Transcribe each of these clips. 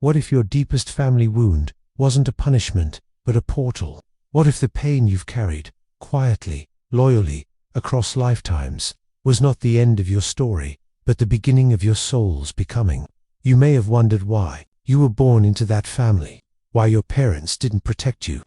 What if your deepest family wound wasn't a punishment, but a portal? What if the pain you've carried, quietly, loyally, across lifetimes, was not the end of your story, but the beginning of your soul's becoming? You may have wondered why you were born into that family, why your parents didn't protect you,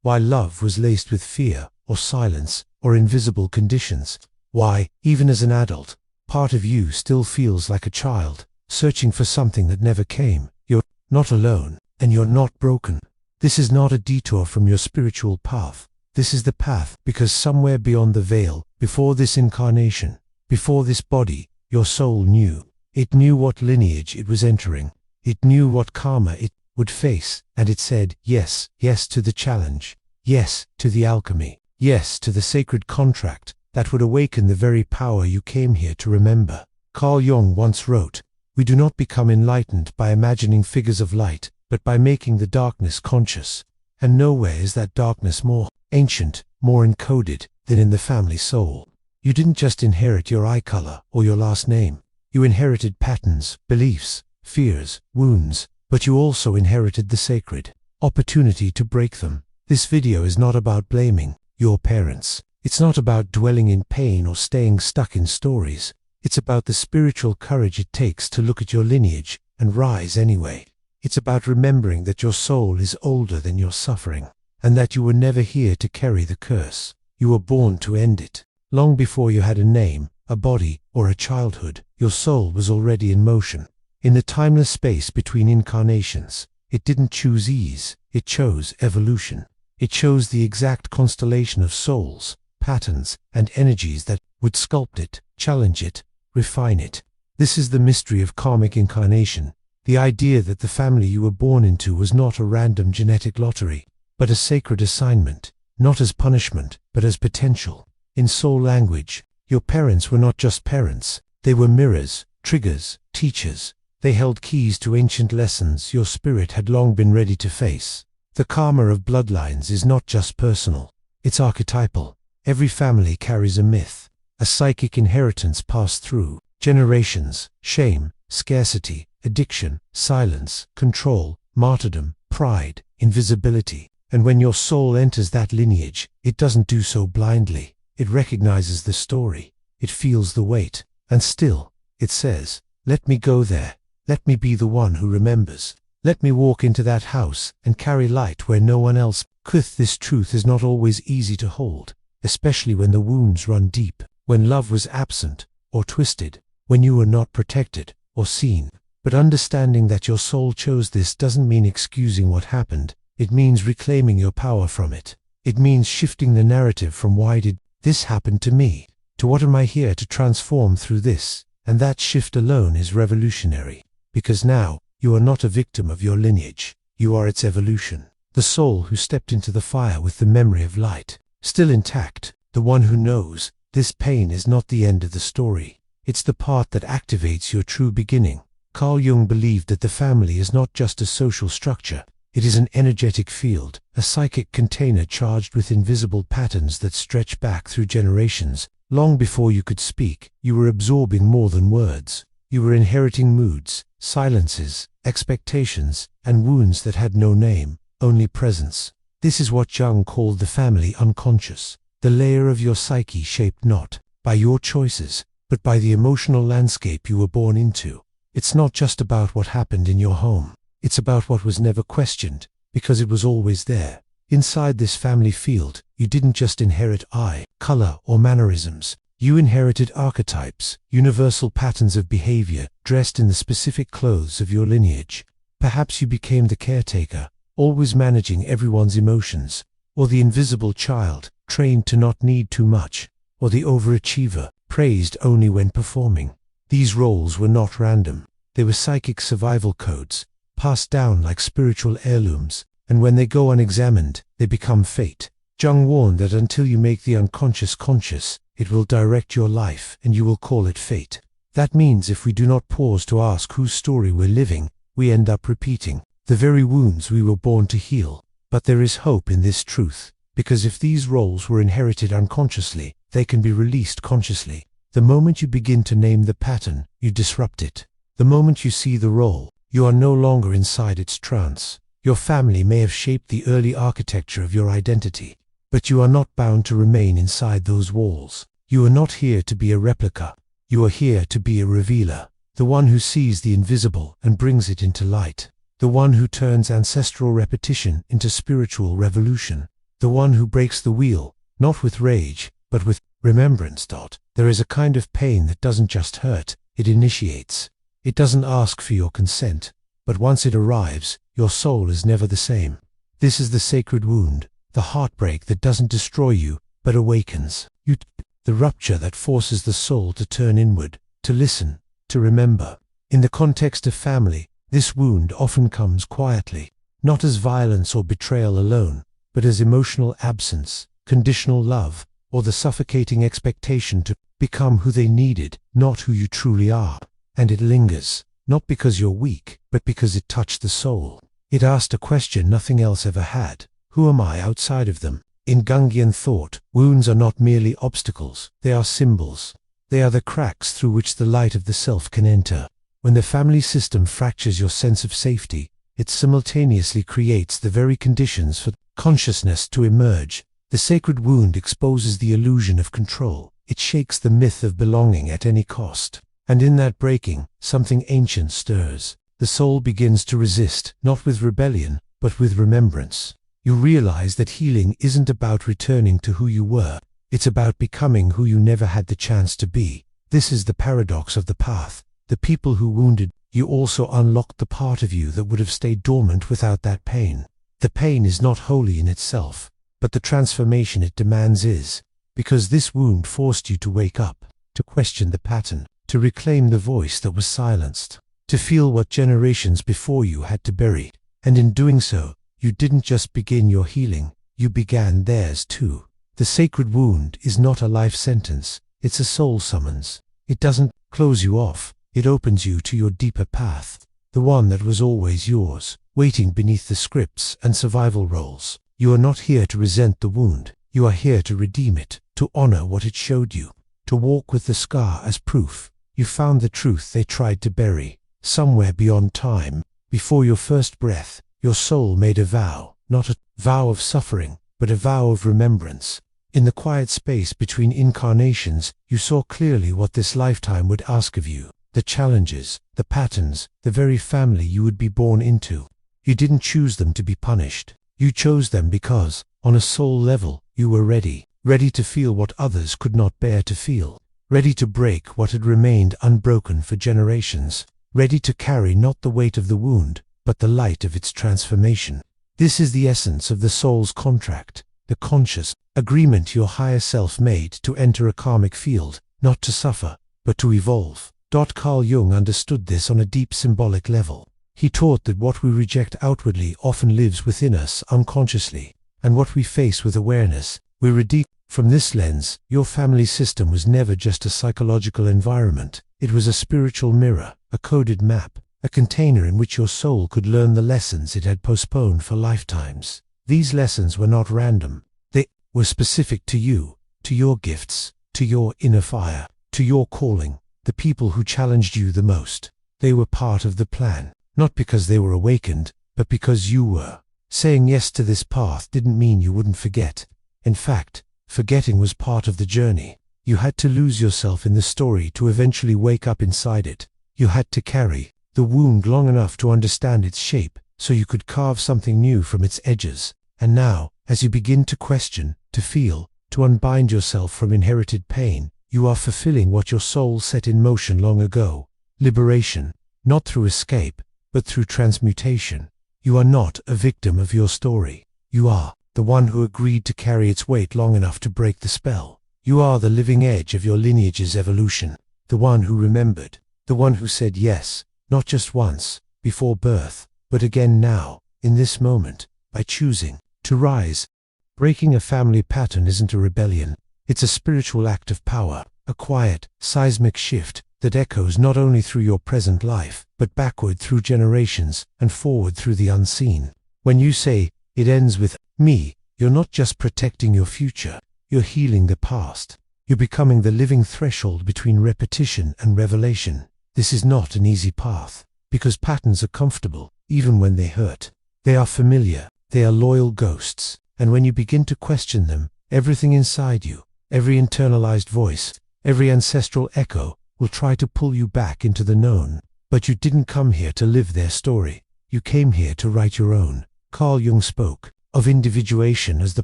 why love was laced with fear, or silence, or invisible conditions, why, even as an adult, part of you still feels like a child, searching for something that never came. You're not alone, and you're not broken. This is not a detour from your spiritual path. This is the path, because somewhere beyond the veil, before this incarnation, before this body, your soul knew. It knew what lineage it was entering. It knew what karma it would face, and it said yes, yes to the challenge, yes to the alchemy, yes to the sacred contract that would awaken the very power you came here to remember. Carl Jung once wrote, "We do not become enlightened by imagining figures of light, but by making the darkness conscious." And nowhere is that darkness more ancient, more encoded, than in the family soul. You didn't just inherit your eye color or your last name. You inherited patterns, beliefs, fears, wounds, but you also inherited the sacred opportunity to break them. This video is not about blaming your parents. It's not about dwelling in pain or staying stuck in stories. It's about the spiritual courage it takes to look at your lineage and rise anyway. It's about remembering that your soul is older than your suffering, and that you were never here to carry the curse. You were born to end it. Long before you had a name, a body, or a childhood, your soul was already in motion. In the timeless space between incarnations, it didn't choose ease, it chose evolution. It chose the exact constellation of souls, patterns, and energies that would sculpt it, challenge it, refine it. This is the mystery of karmic incarnation, the idea that the family you were born into was not a random genetic lottery, but a sacred assignment, not as punishment, but as potential. In soul language, your parents were not just parents, they were mirrors, triggers, teachers. They held keys to ancient lessons your spirit had long been ready to face. The karma of bloodlines is not just personal, it's archetypal. Every family carries a myth, a psychic inheritance passed through generations: shame, scarcity, addiction, silence, control, martyrdom, pride, invisibility. And when your soul enters that lineage, it doesn't do so blindly. It recognizes the story, it feels the weight, and still, it says, "Let me go there. Let me be the one who remembers. Let me walk into that house and carry light where no one else could." This truth is not always easy to hold, especially when the wounds run deep, when love was absent or twisted, when you were not protected or seen. But understanding that your soul chose this doesn't mean excusing what happened. It means reclaiming your power from it. It means shifting the narrative from "why did this happen to me?" to "what am I here to transform through this?" And that shift alone is revolutionary. Because now, you are not a victim of your lineage, you are its evolution. The soul who stepped into the fire with the memory of light, still intact, the one who knows, this pain is not the end of the story. It's the part that activates your true beginning. Carl Jung believed that the family is not just a social structure, it is an energetic field, a psychic container charged with invisible patterns that stretch back through generations. Long before you could speak, you were absorbing more than words. You were inheriting moods, silences, expectations, and wounds that had no name, only presence. This is what Jung called the family unconscious, the layer of your psyche shaped not by your choices, but by the emotional landscape you were born into. It's not just about what happened in your home, it's about what was never questioned, because it was always there. Inside this family field, you didn't just inherit eye, color, or mannerisms. You inherited archetypes, universal patterns of behavior, dressed in the specific clothes of your lineage. Perhaps you became the caretaker, always managing everyone's emotions, or the invisible child, trained to not need too much, or the overachiever, praised only when performing. These roles were not random. They were psychic survival codes, passed down like spiritual heirlooms, and when they go unexamined, they become fate. Jung warned that until you make the unconscious conscious, it will direct your life and you will call it fate. That means if we do not pause to ask whose story we're living, we end up repeating the very wounds we were born to heal. But there is hope in this truth, because if these roles were inherited unconsciously, they can be released consciously. The moment you begin to name the pattern, you disrupt it. The moment you see the role, you You are no longer inside its trance. Your family may have shaped the early architecture of your identity, but you are not bound to remain inside those walls. You are not here to be a replica. You are here to be a revealer, the one who sees the invisible and brings it into light, the one who turns ancestral repetition into spiritual revolution, the one who breaks the wheel, not with rage, but with remembrance. There is a kind of pain that doesn't just hurt, it initiates. It doesn't ask for your consent, but once it arrives, your soul is never the same. This is the sacred wound, the heartbreak that doesn't destroy you, but awakens you, the rupture that forces the soul to turn inward, to listen, to remember. In the context of family, this wound often comes quietly, not as violence or betrayal alone, but as emotional absence, conditional love, or the suffocating expectation to become who they needed, not who you truly are. And it lingers, not because you're weak, but because it touched the soul. It asked a question nothing else ever had. Who am I outside of them? In Jungian thought, wounds are not merely obstacles, they are symbols. They are the cracks through which the light of the self can enter. When the family system fractures your sense of safety, it simultaneously creates the very conditions for consciousness to emerge. The sacred wound exposes the illusion of control. It shakes the myth of belonging at any cost. And in that breaking, something ancient stirs. The soul begins to resist, not with rebellion, but with remembrance. You realize that healing isn't about returning to who you were. It's about becoming who you never had the chance to be. This is the paradox of the path. The people who wounded you also unlocked the part of you that would have stayed dormant without that pain. The pain is not holy in itself, but the transformation it demands is, because this wound forced you to wake up, to question the pattern, to reclaim the voice that was silenced, to feel what generations before you had to bury. And in doing so, you didn't just begin your healing, you began theirs too. The sacred wound is not a life sentence, it's a soul summons. It doesn't close you off, it opens you to your deeper path, the one that was always yours, waiting beneath the scripts and survival roles. You are not here to resent the wound, you are here to redeem it, to honor what it showed you, to walk with the scar as proof. You found the truth they tried to bury, somewhere beyond time. Before your first breath, your soul made a vow, not a vow of suffering, but a vow of remembrance. In the quiet space between incarnations, you saw clearly what this lifetime would ask of you, the challenges, the patterns, the very family you would be born into. You didn't choose them to be punished. You chose them because, on a soul level, you were ready to feel what others could not bear to feel. Ready to break what had remained unbroken for generations, ready to carry not the weight of the wound, but the light of its transformation. This is the essence of the soul's contract, the conscious agreement your higher self made to enter a karmic field, not to suffer, but to evolve. Carl Jung understood this on a deep symbolic level. He taught that what we reject outwardly often lives within us unconsciously, and what we face with awareness, we redeem. From this lens, your family system was never just a psychological environment. It was a spiritual mirror, a coded map, a container in which your soul could learn the lessons it had postponed for lifetimes. These lessons were not random. They were specific to you, to your gifts, to your inner fire, to your calling, the people who challenged you the most. They were part of the plan, not because they were awakened, but because you were. Saying yes to this path didn't mean you wouldn't forget. In fact, forgetting was part of the journey. You had to lose yourself in the story to eventually wake up inside it. You had to carry the wound long enough to understand its shape, so you could carve something new from its edges. And now, as you begin to question, to feel, to unbind yourself from inherited pain, you are fulfilling what your soul set in motion long ago. Liberation, not through escape, but through transmutation. You are not a victim of your story. You are the one who agreed to carry its weight long enough to break the spell. You are the living edge of your lineage's evolution, the one who remembered, the one who said yes, not just once, before birth, but again now, in this moment, by choosing to rise. Breaking a family pattern isn't a rebellion, it's a spiritual act of power, a quiet, seismic shift that echoes not only through your present life, but backward through generations and forward through the unseen. When you say, "It ends with me," you're not just protecting your future, you're healing the past. You're becoming the living threshold between repetition and revelation. This is not an easy path. Because patterns are comfortable, even when they hurt. They are familiar, they are loyal ghosts, and when you begin to question them, everything inside you, every internalized voice, every ancestral echo, will try to pull you back into the known. But you didn't come here to live their story. You came here to write your own. Carl Jung spoke of individuation as the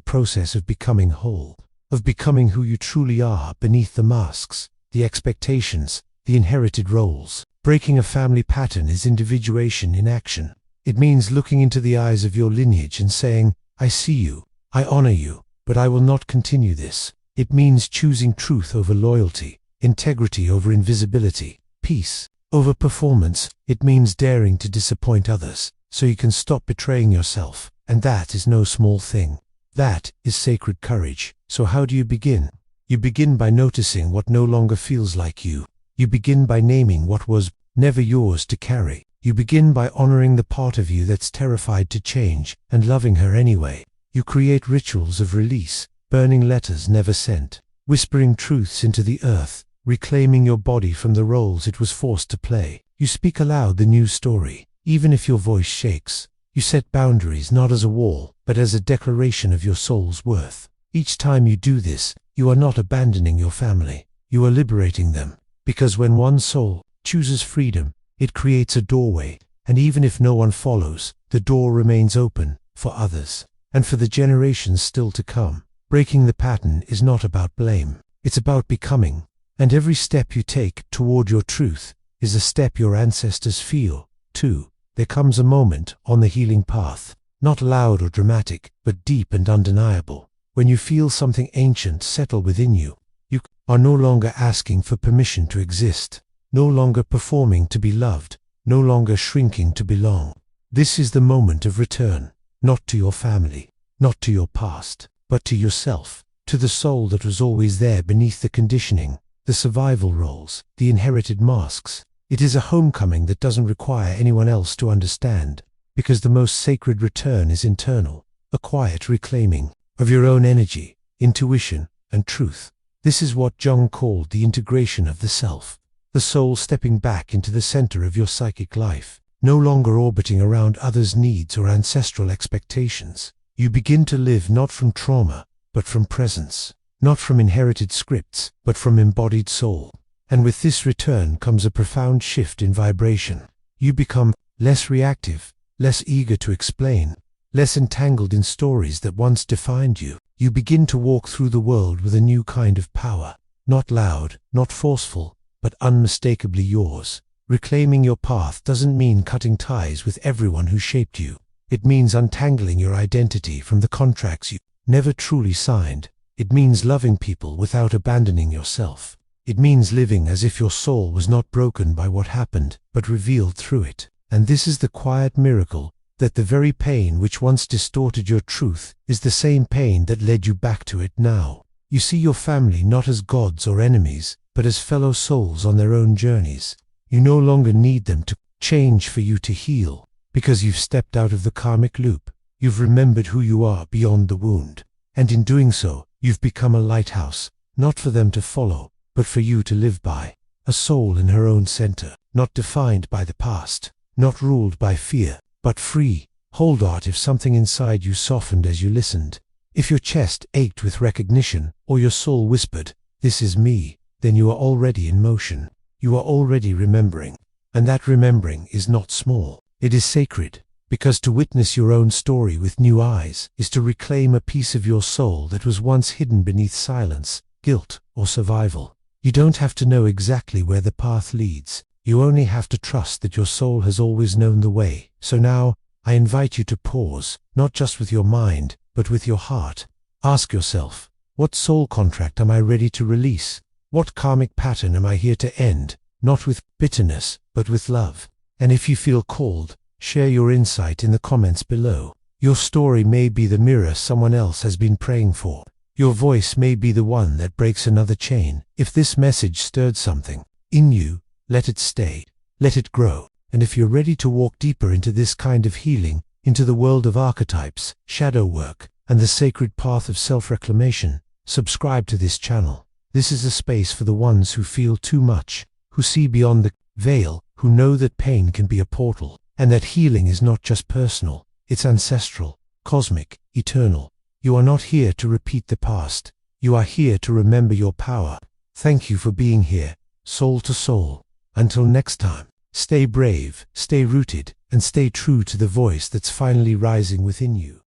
process of becoming whole, of becoming who you truly are beneath the masks, the expectations, the inherited roles. Breaking a family pattern is individuation in action. It means looking into the eyes of your lineage and saying, I see you, I honor you, but I will not continue this. It means choosing truth over loyalty, integrity over invisibility, peace over performance. It means daring to disappoint others, so you can stop betraying yourself, and that is no small thing. That is sacred courage. So how do you begin? You begin by noticing what no longer feels like you. You begin by naming what was never yours to carry. You begin by honoring the part of you that's terrified to change, and loving her anyway. You create rituals of release, burning letters never sent, whispering truths into the earth, reclaiming your body from the roles it was forced to play. You speak aloud the new story, even if your voice shakes. You set boundaries not as a wall, but as a declaration of your soul's worth. Each time you do this, you are not abandoning your family. You are liberating them. Because when one soul chooses freedom, it creates a doorway, and even if no one follows, the door remains open for others, and for the generations still to come. Breaking the pattern is not about blame, it's about becoming, and every step you take toward your truth is a step your ancestors feel, too. There comes a moment on the healing path, not loud or dramatic, but deep and undeniable, when you feel something ancient settle within you. You are no longer asking for permission to exist, no longer performing to be loved, no longer shrinking to belong. This is the moment of return, not to your family, not to your past, but to yourself, to the soul that was always there beneath the conditioning, the survival roles, the inherited masks. It is a homecoming that doesn't require anyone else to understand, because the most sacred return is internal, a quiet reclaiming of your own energy, intuition, and truth. This is what Jung called the integration of the self, the soul stepping back into the center of your psychic life, no longer orbiting around others' needs or ancestral expectations. You begin to live not from trauma, but from presence, not from inherited scripts, but from embodied soul. And with this return comes a profound shift in vibration. You become less reactive, less eager to explain, less entangled in stories that once defined you. You begin to walk through the world with a new kind of power, not loud, not forceful, but unmistakably yours. Reclaiming your path doesn't mean cutting ties with everyone who shaped you. It means untangling your identity from the contracts you never truly signed. It means loving people without abandoning yourself. It means living as if your soul was not broken by what happened, but revealed through it. And this is the quiet miracle, that the very pain which once distorted your truth is the same pain that led you back to it now. You see your family not as gods or enemies, but as fellow souls on their own journeys. You no longer need them to change for you to heal, because you've stepped out of the karmic loop. You've remembered who you are beyond the wound. And in doing so, you've become a lighthouse, not for them to follow, but for you to live by. A soul in her own center, not defined by the past, not ruled by fear, but free. Hold on if something inside you softened as you listened. If your chest ached with recognition, or your soul whispered, "This is me," then you are already in motion. You are already remembering. And that remembering is not small. It is sacred, because to witness your own story with new eyes is to reclaim a piece of your soul that was once hidden beneath silence, guilt, or survival. You don't have to know exactly where the path leads. You only have to trust that your soul has always known the way. So now, I invite you to pause, not just with your mind, but with your heart. Ask yourself, what soul contract am I ready to release? What karmic pattern am I here to end? Not with bitterness, but with love. And if you feel called, share your insight in the comments below. Your story may be the mirror someone else has been praying for. Your voice may be the one that breaks another chain. If this message stirred something in you, let it stay. Let it grow. And if you're ready to walk deeper into this kind of healing, into the world of archetypes, shadow work, and the sacred path of self-reclamation, subscribe to this channel. This is a space for the ones who feel too much, who see beyond the veil, who who know that pain can be a portal, and that healing is not just personal, it's ancestral, cosmic, eternal. You are not here to repeat the past. You are here to remember your power. Thank you for being here, soul to soul. Until next time, stay brave, stay rooted, and stay true to the voice that's finally rising within you.